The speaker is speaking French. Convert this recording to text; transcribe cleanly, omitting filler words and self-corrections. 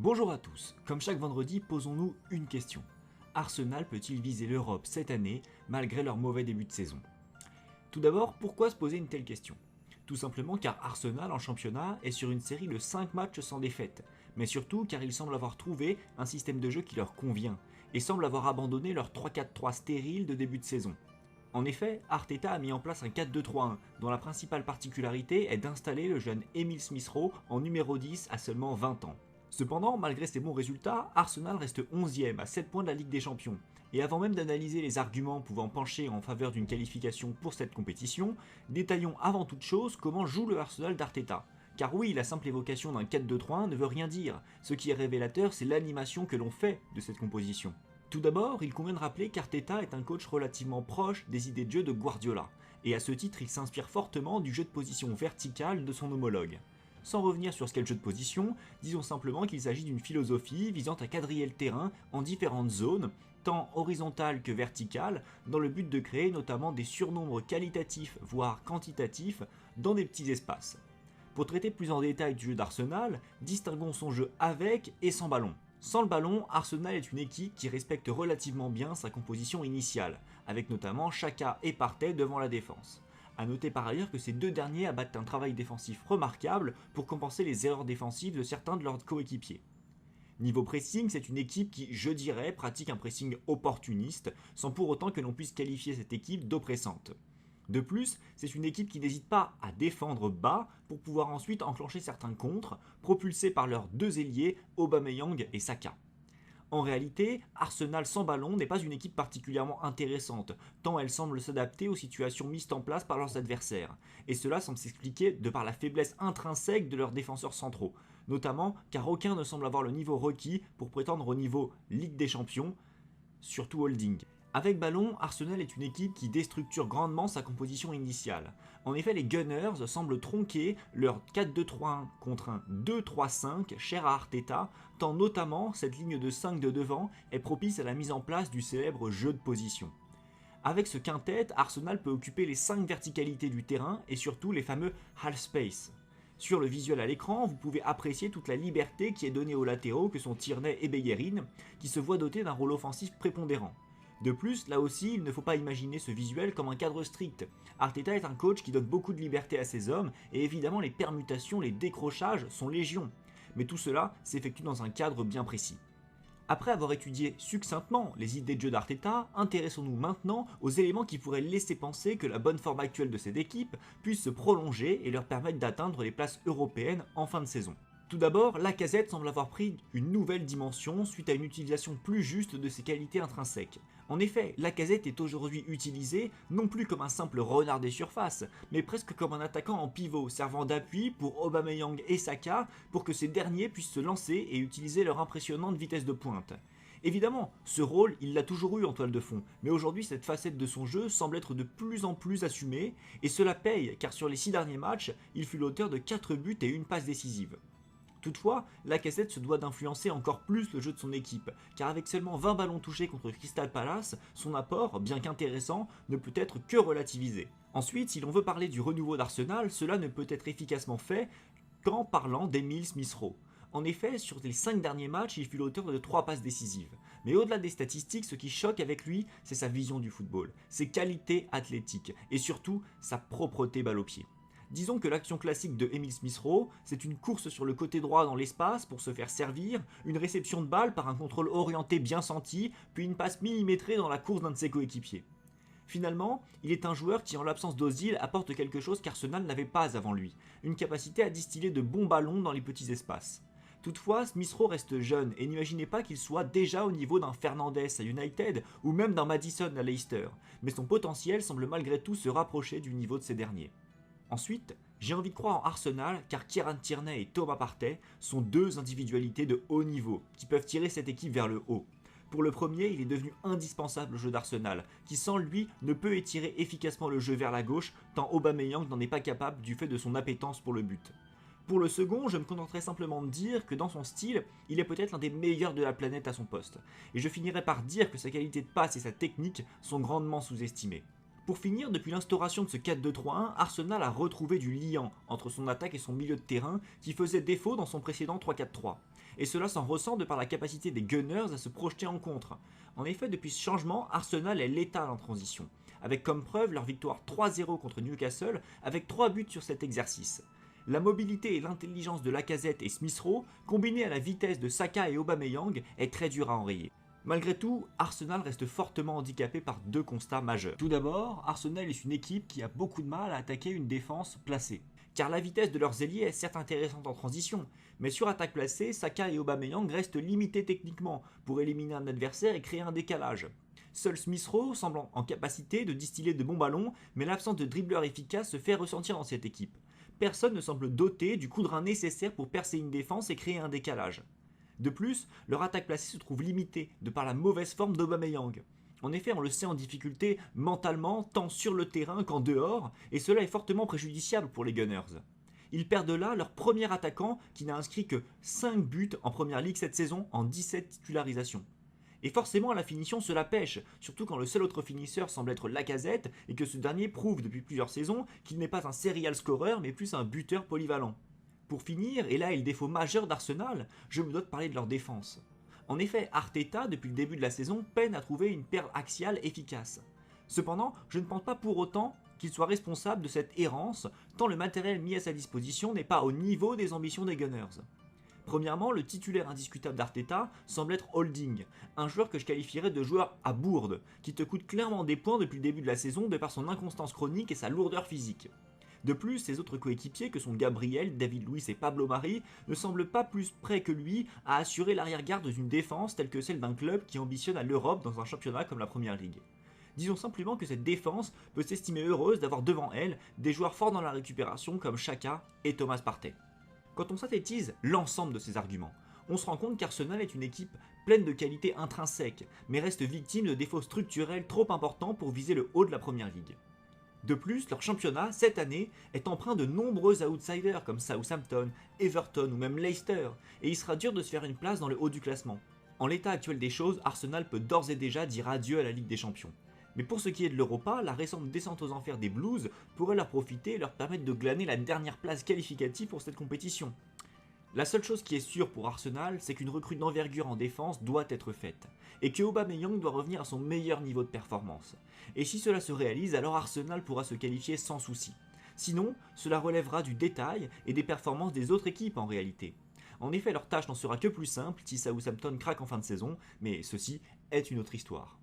Bonjour à tous, comme chaque vendredi, posons-nous une question. Arsenal peut-il viser l'Europe cette année malgré leur mauvais début de saison? Tout d'abord, pourquoi se poser une telle question? Tout simplement car Arsenal en championnat est sur une série de 5 matchs sans défaite, mais surtout car ils semblent avoir trouvé un système de jeu qui leur convient, et semblent avoir abandonné leur 3-4-3 stérile de début de saison. En effet, Arteta a mis en place un 4-2-3-1, dont la principale particularité est d'installer le jeune Emile Smith-Rowe en numéro 10 à seulement 20 ans. Cependant, malgré ces bons résultats, Arsenal reste 11e à 7 points de la Ligue des Champions. Et avant même d'analyser les arguments pouvant pencher en faveur d'une qualification pour cette compétition, détaillons avant toute chose comment joue le Arsenal d'Arteta. Car oui, la simple évocation d'un 4-2-3-1 ne veut rien dire, ce qui est révélateur c'est l'animation que l'on fait de cette composition. Tout d'abord, il convient de rappeler qu'Arteta est un coach relativement proche des idées de jeu de Guardiola, et à ce titre il s'inspire fortement du jeu de position verticale de son homologue. Sans revenir sur ce qu'est le jeu de position, disons simplement qu'il s'agit d'une philosophie visant à quadriller le terrain en différentes zones, tant horizontales que verticales, dans le but de créer notamment des surnombres qualitatifs, voire quantitatifs, dans des petits espaces. Pour traiter plus en détail du jeu d'Arsenal, distinguons son jeu avec et sans ballon. Sans le ballon, Arsenal est une équipe qui respecte relativement bien sa composition initiale, avec notamment Xhaka et Partey devant la défense. A noter par ailleurs que ces deux derniers abattent un travail défensif remarquable pour compenser les erreurs défensives de certains de leurs coéquipiers. Niveau pressing, c'est une équipe qui, je dirais, pratique un pressing opportuniste, sans pour autant que l'on puisse qualifier cette équipe d'oppressante. De plus, c'est une équipe qui n'hésite pas à défendre bas pour pouvoir ensuite enclencher certains contres, propulsés par leurs deux ailiers, Aubameyang et Saka. En réalité, Arsenal sans ballon n'est pas une équipe particulièrement intéressante, tant elle semble s'adapter aux situations mises en place par leurs adversaires, et cela semble s'expliquer de par la faiblesse intrinsèque de leurs défenseurs centraux, notamment car aucun ne semble avoir le niveau requis pour prétendre au niveau Ligue des Champions, surtout Holding. Avec ballon, Arsenal est une équipe qui déstructure grandement sa composition initiale. En effet, les Gunners semblent tronquer leur 4-2-3-1 contre un 2-3-5 cher à Arteta, tant notamment cette ligne de 5 de devant est propice à la mise en place du célèbre jeu de position. Avec ce quintet, Arsenal peut occuper les 5 verticalités du terrain et surtout les fameux half space. Sur le visuel à l'écran, vous pouvez apprécier toute la liberté qui est donnée aux latéraux que sont Tierney et Bellerin, qui se voient dotés d'un rôle offensif prépondérant. De plus, là aussi, il ne faut pas imaginer ce visuel comme un cadre strict. Arteta est un coach qui donne beaucoup de liberté à ses hommes, et évidemment les permutations, les décrochages sont légion. Mais tout cela s'effectue dans un cadre bien précis. Après avoir étudié succinctement les idées de jeu d'Arteta, intéressons-nous maintenant aux éléments qui pourraient laisser penser que la bonne forme actuelle de cette équipe puisse se prolonger et leur permettre d'atteindre les places européennes en fin de saison. Tout d'abord, Lacazette semble avoir pris une nouvelle dimension suite à une utilisation plus juste de ses qualités intrinsèques. En effet, Lacazette est aujourd'hui utilisé non plus comme un simple renard des surfaces, mais presque comme un attaquant en pivot servant d'appui pour Aubameyang et Saka pour que ces derniers puissent se lancer et utiliser leur impressionnante vitesse de pointe. Évidemment, ce rôle, il l'a toujours eu en toile de fond, mais aujourd'hui cette facette de son jeu semble être de plus en plus assumée, et cela paye car sur les 6 derniers matchs, il fut l'auteur de 4 buts et une passe décisive. Toutefois, Lacazette se doit d'influencer encore plus le jeu de son équipe, car avec seulement 20 ballons touchés contre Crystal Palace, son apport, bien qu'intéressant, ne peut être que relativisé. Ensuite, si l'on veut parler du renouveau d'Arsenal, cela ne peut être efficacement fait qu'en parlant d'Emile Smith-Rowe. En effet, sur les 5 derniers matchs, il fut l'auteur de 3 passes décisives. Mais au-delà des statistiques, ce qui choque avec lui, c'est sa vision du football, ses qualités athlétiques, et surtout sa propreté balle au pied. Disons que l'action classique de Emile Smith-Rowe, c'est une course sur le côté droit dans l'espace pour se faire servir, une réception de balle par un contrôle orienté bien senti, puis une passe millimétrée dans la course d'un de ses coéquipiers. Finalement, il est un joueur qui en l'absence d'Ozil apporte quelque chose qu'Arsenal n'avait pas avant lui, une capacité à distiller de bons ballons dans les petits espaces. Toutefois, Smith-Rowe reste jeune et n'imaginez pas qu'il soit déjà au niveau d'un Fernandes à United ou même d'un Maddison à Leicester, mais son potentiel semble malgré tout se rapprocher du niveau de ces derniers. Ensuite, j'ai envie de croire en Arsenal car Kieran Tierney et Thomas Partey sont deux individualités de haut niveau qui peuvent tirer cette équipe vers le haut. Pour le premier, il est devenu indispensable au jeu d'Arsenal, qui sans lui ne peut étirer efficacement le jeu vers la gauche tant Aubameyang n'en est pas capable du fait de son appétence pour le but. Pour le second, je me contenterai simplement de dire que dans son style, il est peut-être l'un des meilleurs de la planète à son poste, et je finirai par dire que sa qualité de passe et sa technique sont grandement sous-estimées. Pour finir, depuis l'instauration de ce 4-2-3-1, Arsenal a retrouvé du liant entre son attaque et son milieu de terrain qui faisait défaut dans son précédent 3-4-3. Et cela s'en ressent de par la capacité des Gunners à se projeter en contre. En effet, depuis ce changement, Arsenal est létal en transition, avec comme preuve leur victoire 3-0 contre Newcastle, avec 3 buts sur cet exercice. La mobilité et l'intelligence de Lacazette et Smith Rowe, combinées à la vitesse de Saka et Aubameyang, est très dure à enrayer. Malgré tout, Arsenal reste fortement handicapé par 2 constats majeurs. Tout d'abord, Arsenal est une équipe qui a beaucoup de mal à attaquer une défense placée. Car la vitesse de leurs ailiers est certes intéressante en transition, mais sur attaque placée, Saka et Aubameyang restent limités techniquement pour éliminer un adversaire et créer un décalage. Seul Smith Rowe semble en capacité de distiller de bons ballons, mais l'absence de dribbleur efficace se fait ressentir dans cette équipe. Personne ne semble doté du coup de rein nécessaire pour percer une défense et créer un décalage. De plus, leur attaque placée se trouve limitée de par la mauvaise forme d'Aubameyang. En effet, on le sait en difficulté mentalement, tant sur le terrain qu'en dehors, et cela est fortement préjudiciable pour les Gunners. Ils perdent là leur premier attaquant qui n'a inscrit que 5 buts en première ligue cette saison en 17 titularisations. Et forcément à la finition cela pêche, surtout quand le seul autre finisseur semble être Lacazette et que ce dernier prouve depuis plusieurs saisons qu'il n'est pas un serial scorer mais plus un buteur polyvalent. Pour finir, et là est le défaut majeur d'Arsenal, je me dois de parler de leur défense. En effet, Arteta, depuis le début de la saison, peine à trouver une perle axiale efficace. Cependant, je ne pense pas pour autant qu'il soit responsable de cette errance, tant le matériel mis à sa disposition n'est pas au niveau des ambitions des Gunners. Premièrement, le titulaire indiscutable d'Arteta semble être Holding, un joueur que je qualifierais de joueur à bourde, qui te coûte clairement des points depuis le début de la saison de par son inconstance chronique et sa lourdeur physique. De plus, ses autres coéquipiers que sont Gabriel, David Luiz et Pablo Mari ne semblent pas plus prêts que lui à assurer l'arrière-garde d'une défense telle que celle d'un club qui ambitionne à l'Europe dans un championnat comme la Première Ligue. Disons simplement que cette défense peut s'estimer heureuse d'avoir devant elle des joueurs forts dans la récupération comme Xhaka et Thomas Partey. Quand on synthétise l'ensemble de ces arguments, on se rend compte qu'Arsenal est une équipe pleine de qualités intrinsèques, mais reste victime de défauts structurels trop importants pour viser le haut de la Première Ligue. De plus, leur championnat, cette année, est empreint de nombreux outsiders comme Southampton, Everton ou même Leicester, et il sera dur de se faire une place dans le haut du classement. En l'état actuel des choses, Arsenal peut d'ores et déjà dire adieu à la Ligue des Champions. Mais pour ce qui est de l'Europa, la récente descente aux enfers des Blues pourrait leur profiter et leur permettre de glaner la dernière place qualificative pour cette compétition. La seule chose qui est sûre pour Arsenal, c'est qu'une recrue d'envergure en défense doit être faite, et que Aubameyang doit revenir à son meilleur niveau de performance. Et si cela se réalise, alors Arsenal pourra se qualifier sans souci. Sinon, cela relèvera du détail et des performances des autres équipes en réalité. En effet, leur tâche n'en sera que plus simple si Southampton craque en fin de saison, mais ceci est une autre histoire.